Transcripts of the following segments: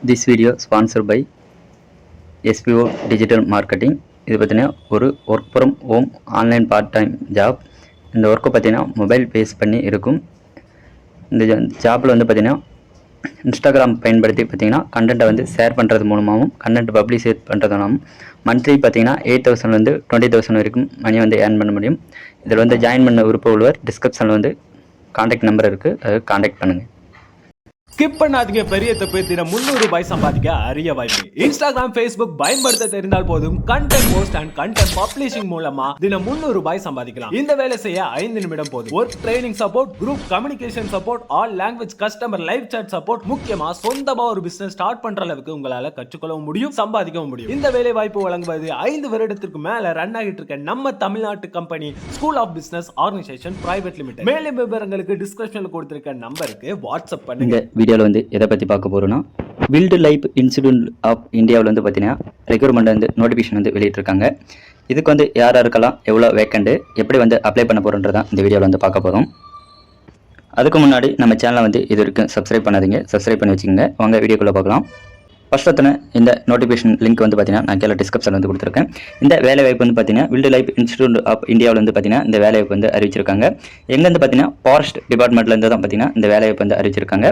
This video sponsored by SPO Digital Marketing. இது பார்த்தீங்கன்னா ஒரு work from home online part time job. இந்த ஒர்க்கை பார்த்தீங்கன்னா மொபைல் பேஸ் பண்ணி இருக்கும். இந்த ஜாப்பில் வந்து பார்த்தீங்கன்னா இன்ஸ்டாகிராம் பயன்படுத்தி பார்த்தீங்கன்னா கண்டென்ட்டை வந்து ஷேர் பண்ணுறது மூலமாகவும் கண்டென்ட் பப்ளிஷ் பண்ணுறதுனாலும் மந்த்லி பார்த்தீங்கன்னா 8,000 20,000 வரைக்கும் மணி வந்து ஏர்ன் பண்ண முடியும். இதில் வந்து ஜாயின் பண்ண விருப்பம் உள்ளவர் டிஸ்கிரிப்ஷனில் வந்து கான்டாக்ட் நம்பர் இருக்குது, அதை கான்டாக்ட் பண்ணுங்கள். ஸ்கிப் பண்ணாதீங்க. பெரிய தப்பு. தினம் 300 ரூபாய் சம்பாதிக்க அரிய வாய்ப்பு. இன்ஸ்டாகிராம், ஃபேஸ்புக் பயன்படுத்த தெரிந்தால் போதும் content post and content publishing மூலமா தினம் 300 ரூபாய் சம்பாதிக்கலாம். இந்த வேலை செய்ய 5 நிமிடம் போதும். Work training support, group communication support, all language customer live chat support, முக்கியமா சொந்தமா ஒரு பிசினஸ் ஸ்டார்ட் பண்ற அளவுக்கு உங்களால கற்றுக்கொள்ளவும் முடியும், சம்பாதிக்கவும் முடியும். இந்த வேலை வாய்ப்பு வழங்குவது 5 வருடத்திற்கு மேல ரன் ஆகிட்டு இருக்க நம்ம தமிழ்நாட்டு company school of business organisation private limited. மேலும் விவரங்களுக்கு டிஸ்கிரிப்ஷன்ல கொடுத்திருக்க நம்பருக்கு வாட்ஸ்அப் பண்ணுங்க. வீடியோவில் வந்து எதை பற்றி பார்க்க போகிறோன்னா, வில்டு லைஃப் இன்ஸ்டிடியூட் ஆஃப் இந்தியாவில் வந்து பார்த்தீங்கன்னா ரெக்ரூட்மெண்ட் வந்து நோட்டிஃபிகேஷன் வந்து வெளியிட்டிருக்காங்க. இதுக்கு வந்து யார் யாருக்கெல்லாம் எவ்வளோ வேக்கண்ட்டு எப்படி வந்து அப்ளை பண்ண போகிறோன்றதான் இந்த வீடியோவில் வந்து பார்க்க போகிறோம். அதுக்கு முன்னாடி நம்ம சேனலை வந்து இது வரைக்கும் சப்ஸ்கிரைப் பண்ணாதீங்க, சப்ஸ்கிரைப் பண்ணி வச்சுக்கோங்க. வாங்க வீடியோக்குள்ளே பார்க்கலாம். ஃபர்ஸ்ட் இந்த நோட்டிஃபிகேஷன் லிங்க் வந்து பார்த்தீங்கன்னா நான் கீழே டிஸ்கிரிப்ஷன் வந்து கொடுத்துருக்கேன். இந்த வேலைவாய்ப்பு வந்து பார்த்தீங்கன்னா வில்டு லைஃப் இன்ஸ்டிடியூட் ஆஃப் இந்தியாவில் வந்து பார்த்தீங்கன்னா இந்த வேலைவாய்ப்பு வந்து அறிவிச்சிருக்காங்க. எங்கேருந்து பார்த்தீங்கன்னா ஃபாரஸ்ட் டிபார்ட்மெண்ட்லேருந்து தான் பார்த்தீங்கன்னா இந்த வேலைவாய்ப்பு வந்து அறிவிச்சிருக்காங்க.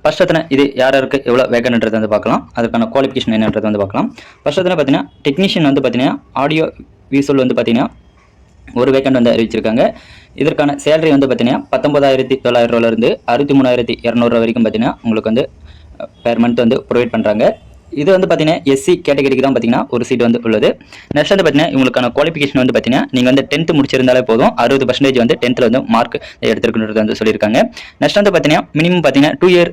ஃபர்ஸ்ட் இது யாருக்கு எவ்வளோ வேகன்றது வந்து பார்க்கலாம். அதுக்கான குவாலிஃபிகேஷன் என்னன்றது வந்து பார்க்கலாம். ஃபர்ஸ்ட் பார்த்தீங்கன்னா டெக்னீஷியன் வந்து பார்த்தீங்கன்னா ஆடியோ விசுவல் வந்து பார்த்தீங்கன்னா ஒரு வேக்கண்ட் வந்து அறிவிச்சிருக்காங்க. இதற்கான சேலரி வந்து பார்த்தீங்கன்னா 19,900 ரூபாயிலிருந்து 63,200 வரைக்கும் பார்த்தீங்கன்னா உங்களுக்கு வந்து பெர் மந்த் வந்து ப்ரொவைட் பண்ணுறாங்க. இது வந்து பார்த்தீங்கன்னா எஸ்சி கேட்டகரிக்கு தான் பார்த்தீங்கன்னா ஒரு சீட் வந்து உள்ளது. நெக்ஸ்ட் வந்து பார்த்தீங்கன்னா உங்களுக்கான குவாலிஃபிகேஷன் வந்து பார்த்தீங்கன்னா நீங்கள் வந்து 10th முடிச்சிருந்தாலே போதும். 60% வந்து 10th வந்து மார்க் எடுத்துருக்குன்றது வந்து சொல்லியிருக்காங்க. நெக்ஸ்ட் வந்து பார்த்தீங்கன்னா மினிமம் பார்த்தீங்கன்னா 2 year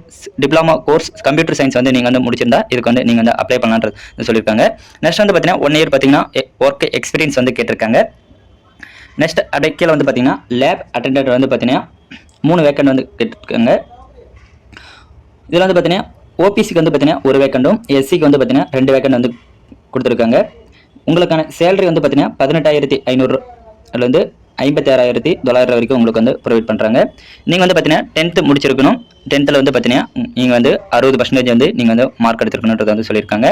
diploma course computer science வந்து நீங்கள் வந்து முடிச்சிருந்தா இதுக்கு வந்து நீங்கள் வந்து அப்ளை பண்ணலான்றது சொல்லியிருக்காங்க. நெக்ஸ்ட் வந்து பார்த்தீங்கன்னா 1 year பார்த்தீங்கன்னா ஒர்க் எக்ஸ்பீரியன்ஸ் வந்து கேட்டிருக்காங்க. நெக்ஸ்ட் அப்படியே கீழே வந்து பார்த்தீங்கன்னா லேப் அட்டெண்டன்ட் வந்து பார்த்தீங்கன்னா 3 வேக்கண்ட் வந்து கேட்டிருக்காங்க. இதில் வந்து பார்த்தீங்கன்னா ஓபிசிக்கு வந்து பார்த்தீங்கன்னா ஒரு வேக்கண்டும், எஸ்சிக்கு வந்து பார்த்தீங்கன்னா 2 வேக்கண்ட் வந்து கொடுத்துருக்காங்க. உங்களுக்கான சேலரி வந்து பார்த்தீங்கன்னா 18,500 அதுலேருந்து 56,900 வரைக்கும் உங்களுக்கு வந்து ப்ரொவைட் பண்ணுறாங்க. நீங்கள் வந்து பார்த்தீங்கன்னா 10th முடிச்சிருக்கணும். 10th வந்து பார்த்தீங்கன்னா நீங்கள் வந்து 60% வந்து நீங்கள் வந்து மார்க் எடுத்துருக்கணுன்றது வந்து சொல்லியிருக்காங்க.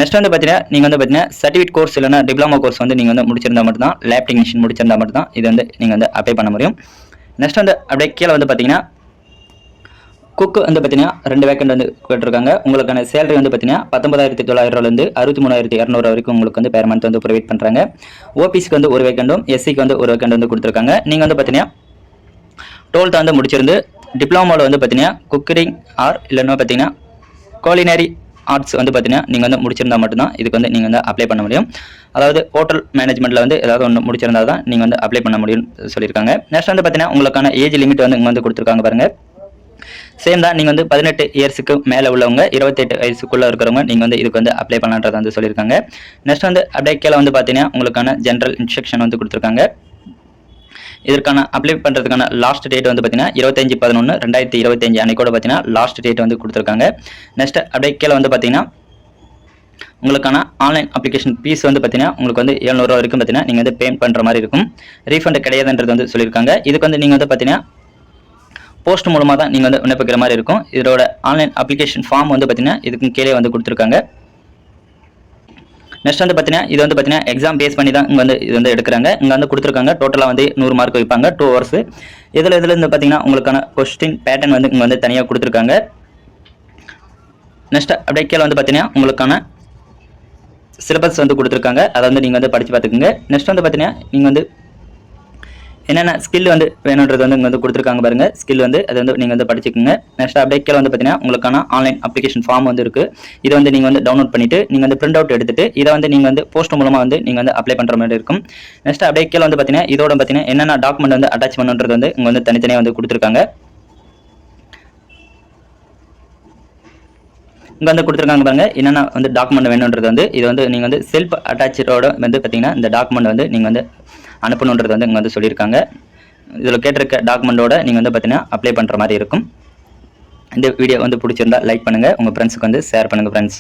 நெக்ஸ்ட் வந்து பார்த்தீங்கன்னா நீங்கள் வந்து பார்த்தீங்கன்னா சர்டிஃபிகேட் கோர்ஸ் இல்லைனா டிப்ளமா கோர்ஸ் வந்து நீங்கள் வந்து முடிச்சிருந்தா மட்டும்தான், லேப் டெக்னீஷியன் முடிச்சிருந்தா மட்டும்தான் இது வந்து நீங்கள் வந்து அப்ளை பண்ண முடியும். நெக்ஸ்ட் வந்து அப்படியே கீழே வந்து பார்த்தீங்கன்னா குக்கு வந்து பார்த்தீங்கன்னா 2 வேக்கண்ட் வந்து கேட்டிருக்காங்க. உங்களுக்கான சேலரி வந்து பார்த்தீங்கன்னா 19,900 63,200 வரைக்கும் உங்களுக்கு வந்து பெர் மந்த் வந்து ப்ரொவைட் பண்ணுறாங்க. ஓபிசிக்கு வந்து ஒரு வேக்கண்டும், எஸ்சிக்கு வந்து ஒரு வேக்கண்ட் வந்து கொடுத்துருக்காங்க. நீங்கள் வந்து பார்த்தீங்கன்னா 12th வந்து முடிச்சிருந்து டிப்ளமோவில் வந்து பார்த்தீங்கன்னா குக்கரிங் ஆர் இல்லைன்னா பார்த்தீங்கன்னா குலினரி ஆர்ட்ஸ் வந்து பார்த்தீங்கன்னா நீங்கள் வந்து முடிச்சிருந்தா மட்டும்தான் இதுக்கு வந்து நீங்கள் வந்து அப்ளை பண்ண முடியும். அதாவது ஹோட்டல் மேனேஜ்மெண்ட்டில் வந்து ஏதாவது ஒன்று முடிச்சிருந்தா தான் நீங்கள் வந்து அப்ளை பண்ண முடியும்னு சொல்லியிருக்காங்க. நெக்ஸ்ட் வந்து பார்த்தீங்கன்னா உங்களுக்கான ஏஜ் லிமிட் வந்து இங்கே வந்து கொடுத்துருக்காங்க பாருங்கள். சேம் தான், நீங்கள் வந்து 18 இயர்ஸுக்கு மேலே உள்ளவங்க 28 வயசுக்குள்ளே இருக்கிறவங்க நீங்கள் வந்து இதுக்கு வந்து அப்ளை பண்ணலான்றதை வந்து சொல்லியிருக்காங்க. நெக்ஸ்ட் வந்து அப்படியே கீழே வந்து பார்த்தீங்கன்னா உங்களுக்கான ஜென்ரல் இன்ஸ்ட்ரக்ஷன் வந்து கொடுத்துருக்காங்க. இதற்கான அப்ளை பண்ணுறதுக்கான லாஸ்ட் டேட் வந்து பார்த்தீங்கன்னா 25/11/2025 அன்னைக்கோட பார்த்தீங்கன்னா லாஸ்ட் டேட் வந்து கொடுத்துருக்காங்க. நெக்ஸ்ட் அப்படியே கீழே வந்து பார்த்தீங்கன்னா உங்களுக்கான ஆன்லைன் அப்ளிகேஷன் ஃபீஸ் வந்து பார்த்தீங்கன்னா உங்களுக்கு வந்து 700 ரூபா வரைக்கும் பார்த்தீங்கன்னா நீங்கள் வந்து பே பண்ணுற மாதிரி இருக்கும். ரீஃபண்ட் கிடையாதுன்றது வந்து சொல்லியிருக்காங்க. இதுக்கு வந்து நீங்கள் வந்து பார்த்தீங்கன்னா போஸ்ட் மூலமாக தான் நீங்கள் வந்து விண்ணப்பிக்கிற மாதிரி இருக்கும். இதோட ஆன்லைன் அப்ளிகேஷன் ஃபார்ம் வந்து பார்த்தீங்கன்னா இதுக்கு கீழே வந்து கொடுத்துருக்காங்க. நெக்ஸ்ட் வந்து பார்த்தீங்கன்னா இது வந்து பார்த்தீங்கன்னா எக்ஸாம் பேஸ் பண்ணி தான் இங்கே வந்து இது வந்து எடுக்கிறாங்க. இங்கே வந்து கொடுத்துருக்காங்க டோட்டலாக வந்து 100 மார்க் வைப்பாங்க 2 hours. இதில் இருந்து பார்த்தீங்கன்னா உங்களுக்கான கொஸ்டின் பேட்டர்ன் வந்து இங்கே வந்து தனியாக கொடுத்துருக்காங்க. நெக்ஸ்ட் அப்படியே கீழே வந்து பார்த்தீங்கன்னா உங்களுக்கான சிலபஸ் வந்து கொடுத்துருக்காங்க. அதை வந்து நீங்கள் வந்து படித்து பார்த்துக்குங்க. நெக்ஸ்ட் வந்து பார்த்தீங்கன்னா நீங்கள் வந்து என்னென்ன ஸ்கில் வந்து வேணுன்றது வந்து இங்கே வந்து கொடுத்துருக்காங்க பாருங்கள். ஸ்கில் வந்து அதை வந்து நீங்கள் வந்து படிச்சுக்கோங்க. நெக்ஸ்ட் அப்படியே கீழே வந்து பார்த்தீங்கன்னா உங்களுக்கான ஆன்லைன் அப்ளிகேஷன் ஃபார்ம் வந்து இருக்குது. இதை வந்து நீங்கள் வந்து டவுன்லோட் பண்ணிவிட்டு நீங்கள் வந்து பிரிண்ட் அவுட் எடுத்துட்டு இதை வந்து நீங்கள் வந்து போஸ்ட் மூலமாக வந்து நீங்கள் வந்து அப்ளை பண்ணுற மாதிரி இருக்கும். நெக்ஸ்ட் அப்படியே கீழே வந்து பார்த்தீங்கன்னா இதோட பார்த்தீங்கன்னா என்னென்ன டாக்குமெண்ட் வந்து அட்டாச் பண்ணுன்றது வந்து இங்கே வந்து தனித்தனியாக வந்து கொடுத்துருக்காங்க. இங்கே வந்து கொடுத்துருக்காங்க பாருங்கள் என்னென்ன வந்து டாக்குமெண்ட் வேணுன்றது வந்து இது வந்து நீங்கள் வந்து செல்ஃப் அட்டாச்சோட வந்து பார்த்தீங்கன்னா இந்த டாக்குமெண்ட் வந்து நீங்கள் வந்து அனுப்பணுன்றது வந்து இங்கே வந்து சொல்லியிருக்காங்க. இதில் கேட்டிருக்க டாக்குமெண்ட்டோட நீங்கள் வந்து பார்த்தீங்கன்னா அப்ளை பண்ணுற மாதிரி இருக்கும். இந்த வீடியோ வந்து பிடிச்சிருந்தா லைக் பண்ணுங்கள், உங்கள் ஃப்ரெண்ட்ஸுக்கு வந்து ஷேர் பண்ணுங்கள் ஃப்ரெண்ட்ஸ்.